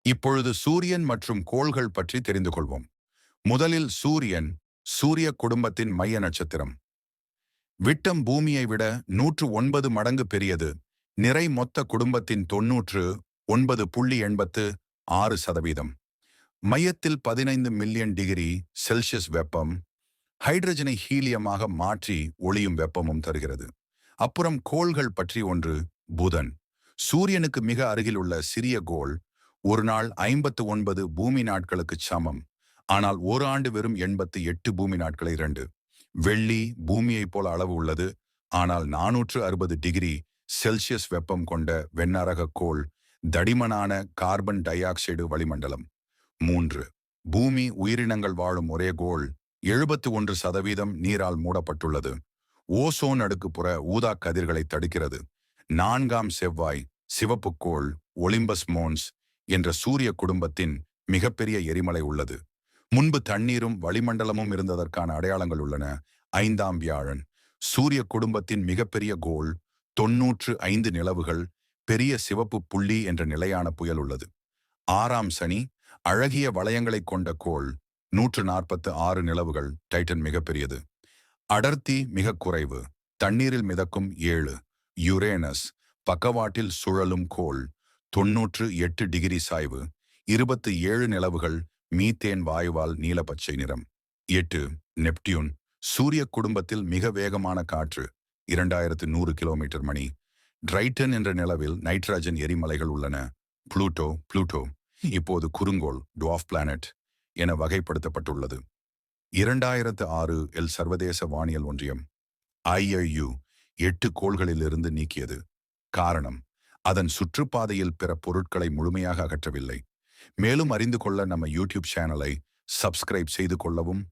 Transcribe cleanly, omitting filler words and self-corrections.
இப்பொழுது சூரியன் மற்றும் கோள்கள் பற்றி தெரிந்து கொள்வோம். முதலில் சூரியன், சூரிய குடும்பத்தின் மைய நட்சத்திரம். விட்டம் பூமியை விட 109 மடங்கு பெரியது. நிறை மொத்த குடும்பத்தின் 99.86%. மையத்தில் 15 மில்லியன் டிகிரி செல்சியஸ் வெப்பம், ஹைட்ரஜனை ஹீலியமாக மாற்றி ஒளியும் வெப்பமும் தருகிறது. அப்புறம் கோள்கள் பற்றி ஒன்று, புதன். சூரியனுக்கு மிக அருகில் உள்ள சிறிய கோள். ஒரு நாள் 59 பூமி நாட்களுக்கு சமம். ஆனால் ஒரு ஆண்டு வெறும் 88 பூமி நாட்களை 2. வெள்ளி பூமியைப் போல அளவு உள்ளது. ஆனால் 460 டிகிரி செல்சியஸ் வெப்பம் கொண்ட வெண்ணரக கோள். தடிமனான கார்பன் டை ஆக்சைடு வளிமண்டலம். 3. பூமி உயிரினங்கள் வாழும் ஒரே கோள். 71% நீரால் மூடப்பட்டுள்ளது. ஓசோன் அடுக்கு புற ஊதா கதிர்களை தடுக்கிறது. 4ஆம் செவ்வாய், சிவப்பு கோள், ஒலிம்பஸ் மோன்ஸ் என்ற சூரிய குடும்பத்தின் மிகப்பெரிய எரிமலை உள்ளது. முன்பு தண்ணீரும் வளிமண்டலமும் இருந்ததற்கான அடையாளங்கள் உள்ளன. 5ஆம் வியாழன், சூரிய குடும்பத்தின் மிகப்பெரிய கோள். 95 நிலவுகள், பெரிய சிவப்பு புள்ளி என்ற நிலையான புயல் உள்ளது. 6ஆம் சனி, அழகிய வளையங்களை கொண்ட கோள். 146 நிலவுகள், டைட்டன் மிகப்பெரியது. அடர்த்தி மிக குறைவு, தண்ணீரில் மிதக்கும் 7. யுரேனஸ், பக்கவாட்டில் சுழலும் கோள். 98 டிகிரி சாய்வு, 27 நிலவுகள், மீத்தேன் வாயுவால் நீலப்பச்சை நிறம். 8. நெப்டியூன், சூரிய குடும்பத்தில் மிக வேகமான காற்று. 2100 கிலோமீட்டர் மணி. ட்ரைட்டன் என்ற நிலவில் நைட்ரஜன் எரிமலைகள் உள்ளன. புளூட்டோ இப்போது குறுங்கோள், டுவார்ஃப் பிளானட் என வகைப்படுத்தப்பட்டுள்ளது. 2006 சர்வதேச வானியல் ஒன்றியம் IUU 8 கோள்களிலிருந்து நீக்கியது. காரணம், அதன் சுற்றுப்பாதையில் பிற பொருட்களை முழுமையாக அகற்றவில்லை. மேலும் அறிந்து கொள்ள நம்ம யூடியூப் சேனலை சப்ஸ்கிரைப் செய்து கொள்ளவும்.